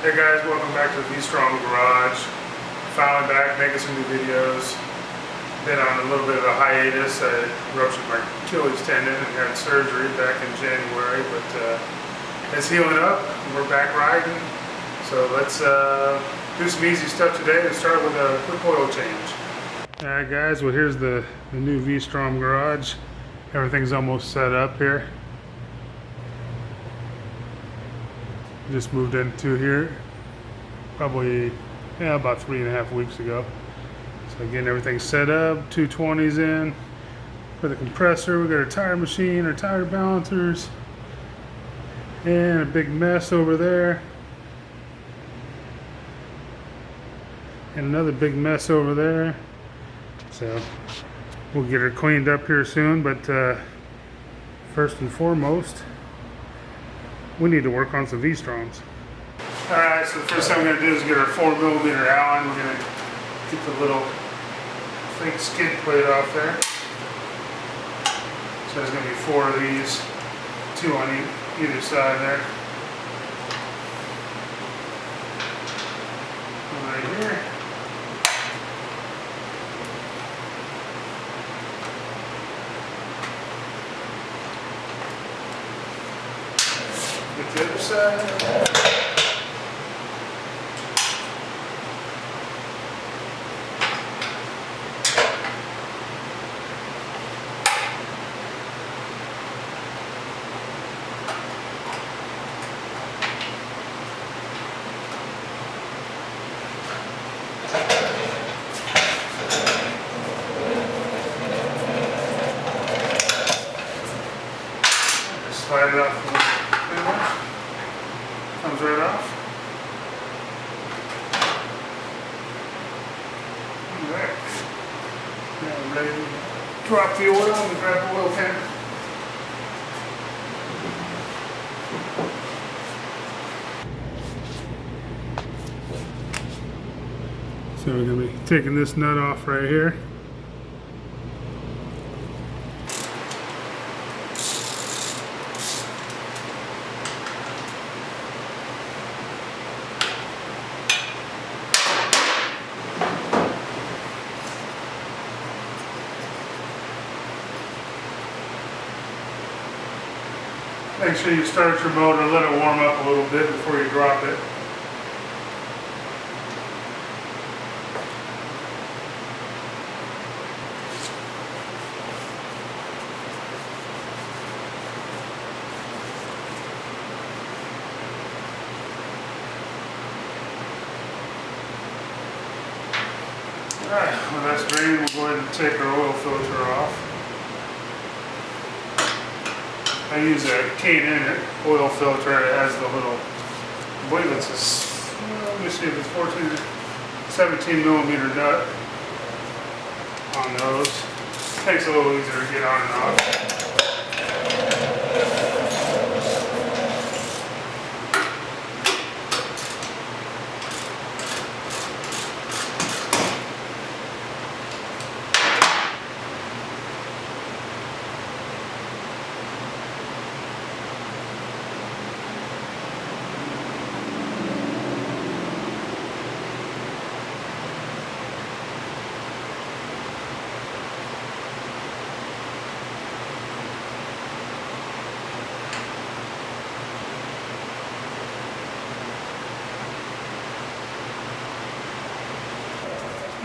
Hey guys, welcome back to the V-strom garage. Finally back making some new videos. Been on a little bit of a hiatus. I ruptured my Achilles tendon and had surgery back in January, but it's healing up and we're back riding. So let's do some easy stuff today to start with a quick oil change. Alright guys, well here's the new V-strom garage. Everything's almost set up here. Just moved into here probably about 3.5 weeks ago. So getting everything set up, 220s in for the compressor. We got our tire machine, our tire balancers, and a big mess over there, and another big mess over there. So we'll get her cleaned up here soon, but first and foremost, we need to work on some V-stroms. Alright, so the first thing we're going to do is get our 4mm Allen. We're going to get the little fake skid plate off there. So there's going to be 4 of these, 2 on either side there. One right here. Get the other side. Slide it off. Comes right off. Alright. Now I'm ready to drop the oil and grab the oil pan. So we're going to be taking this nut off right here. Make sure you start your motor, let it warm up a little bit before you drop it. Alright, when that's drained, we'll go ahead and take our oil filter off. I use a K&N oil filter. It has the little, I believe it's a, let me see if it's 17mm nut on those. Takes a little easier to get on and off.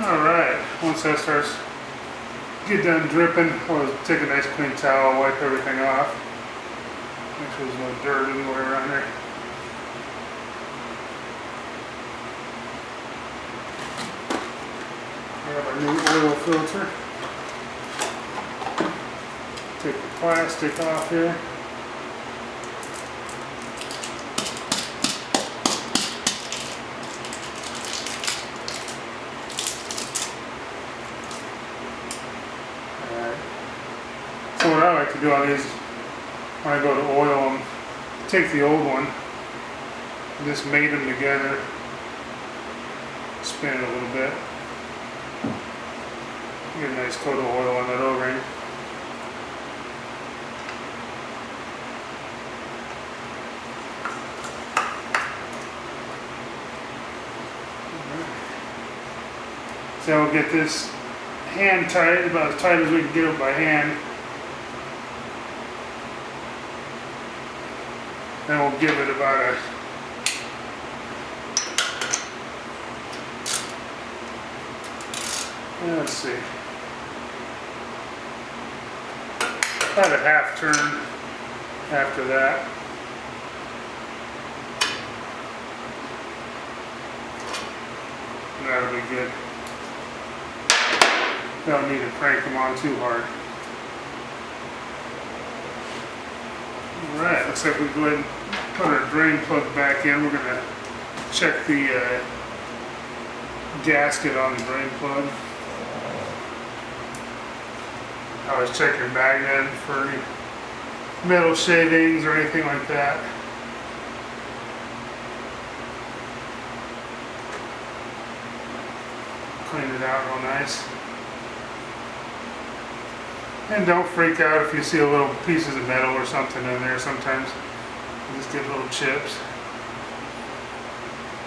Alright, once that starts get done dripping, we'll take a nice clean towel, wipe everything off. Make sure there's no dirt anywhere around there. Grab our new oil filter. Take the plastic off here. So what I like to do on these, when I go to oil them, take the old one, and just mate them together, spin it a little bit, get a nice coat of oil on that O-ring. So we'll get this hand tight, about as tight as we can get it by hand. Then we'll give it about let's see, about a half turn after that. That'll be good. Don't need to crank them on too hard. Alright, looks like we go ahead and put our drain plug back in. We're going to check the gasket on the drain plug. Always check your magnet for any metal shavings or anything like that. Clean it out real nice. And don't freak out if you see a little pieces of metal or something in there. Sometimes you just get little chips,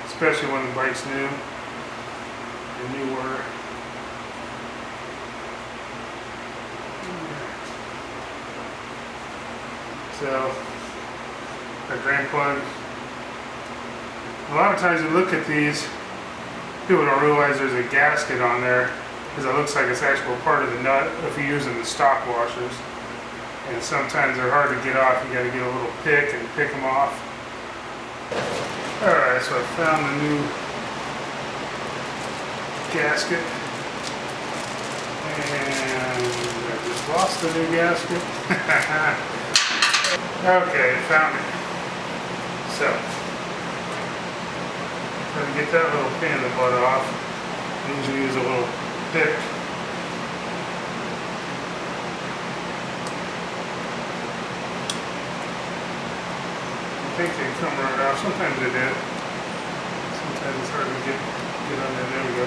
especially when the bike's new or newer. So, a drain plug. A lot of times you look at these, people don't realize there's a gasket on there, because it looks like it's actual part of the nut if you're using the stock washers. And sometimes they're hard to get off. You got to get a little pick and pick them off. Alright, so I found the new gasket. And I just lost the new gasket. Okay, found it. So, try to get that little pain in the butt off. I usually use a little pick. I think they come right off. Sometimes they do. Sometimes it's hard to get on there. There we go.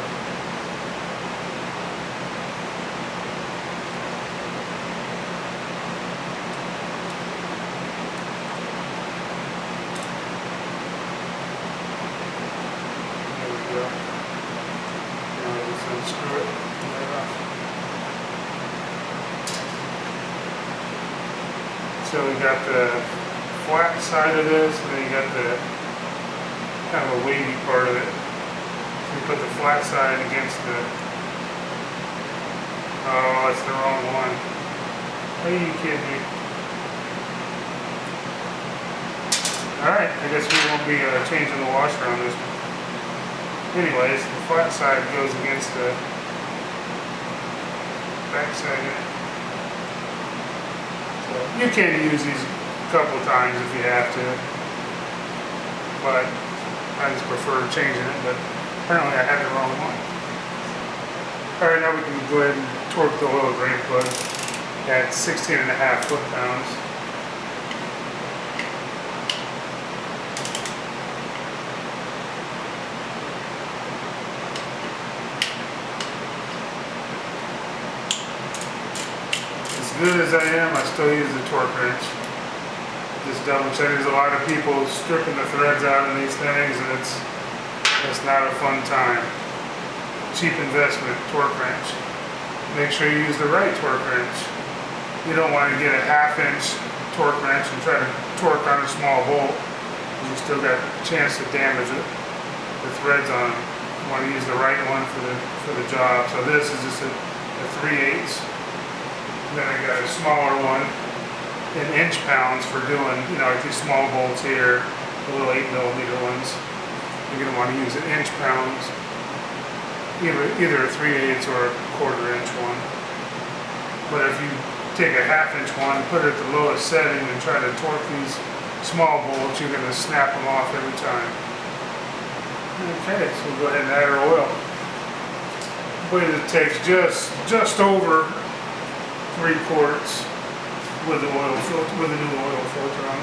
Screw it right off. So we got the flat side of this, and then you got the kind of a wavy part of it. So you put the flat side against the. Oh, it's the wrong one. Are you kidding me? Alright, I guess we won't be changing the washer on this one. Anyways, the flat side goes against the back side here. So you can use these a couple times if you have to, but I just prefer changing it, but apparently I had the wrong one. Alright, now we can go ahead and torque the oil drain plug at 16.5 foot-pounds. Good as I am, I still use the torque wrench. Just double check. There's a lot of people stripping the threads out of these things, and it's not a fun time. Cheap investment, torque wrench. Make sure you use the right torque wrench. You don't want to get a 1/2-inch torque wrench and try to torque on a small bolt. You still got a chance to damage it. The threads on it. You want to use the right one for the job. So this is just a 3/8. Then I got a smaller one in inch pounds for doing, like these small bolts here, the little 8mm ones. You're going to want to use an inch pounds, either a 3/8 or a 1/4 inch one. But if you take a 1/2 inch one, put it at the lowest setting and try to torque these small bolts, you're going to snap them off every time. Okay, so we'll go ahead and add our oil. I believe it takes just over 3 quarts with the oil filter, with a new oil filter on it.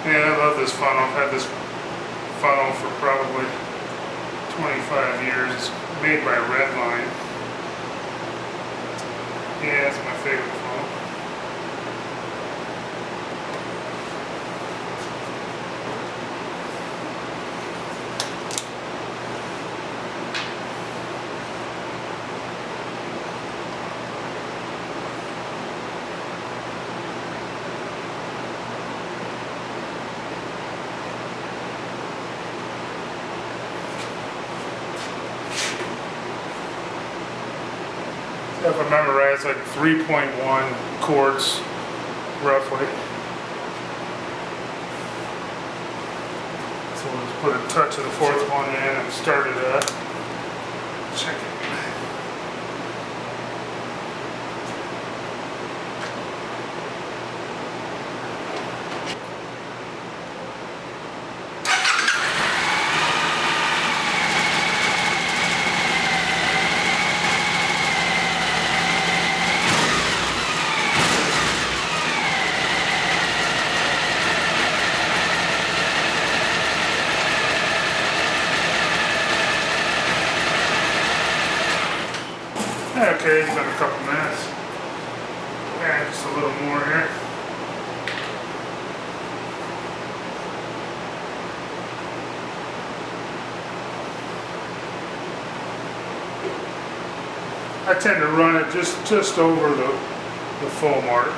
Yeah, I love this funnel. I've had this funnel for probably 25 years. It's made by Redline. Yeah, it's my favorite funnel. If I remember right, it's like 3.1 quarts, roughly. So we'll just put a touch of the fourth one in and start it up. Check it. Okay, it's been a couple minutes. Yeah, just a little more here. I tend to run it just over the full mark.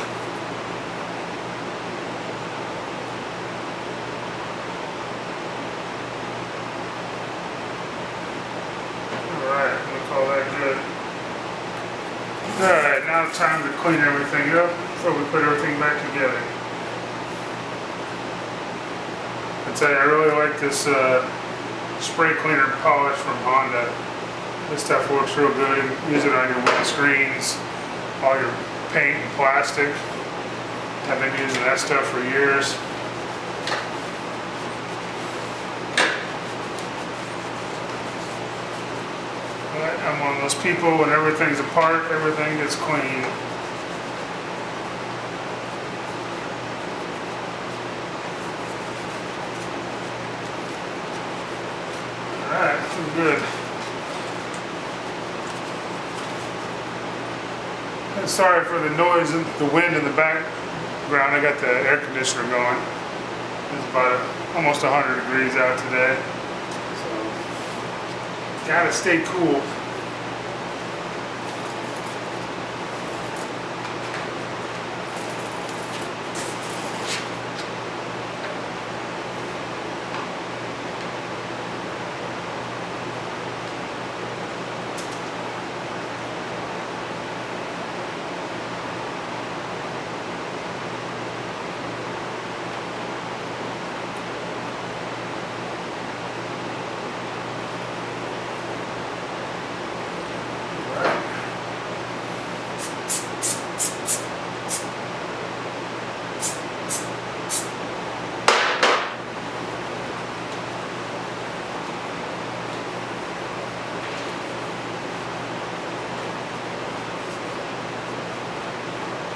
Alright, I'm going to call that good. Alright, now it's time to clean everything up before we put everything back together. I tell you, I really like this spray cleaner polish from Honda. This stuff works real good. Use it on your windscreens, all your paint and plastic. I've been using that stuff for years. I'm one of those people, when everything's apart, everything gets clean. Alright, feel good. And sorry for the noise and the wind in the background. I got the air conditioner going. It's about almost 100 degrees out today. So, gotta stay cool.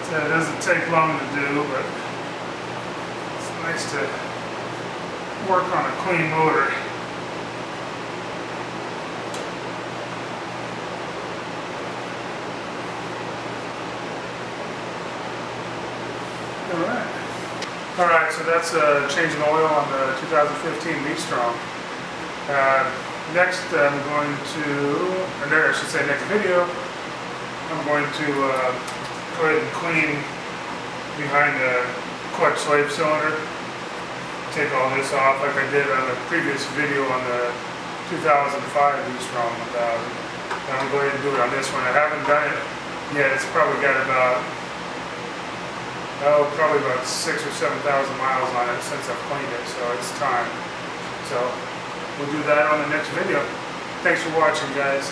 It doesn't take long to do, but it's nice to work on a clean motor. Alright, so that's changing oil on the 2015 V-strom. Next I'm going to, or I should say next video, I'm going to go ahead and clean behind the clutch slave cylinder. Take all this off like I did on the previous video on the 2005 V-strom 1000. I'm going to go ahead and do it on this one. I haven't done it yet. It's probably got about, probably about 6,000 or 7,000 miles on it since I've cleaned it, so it's time. So we'll do that on the next video. Thanks for watching, guys.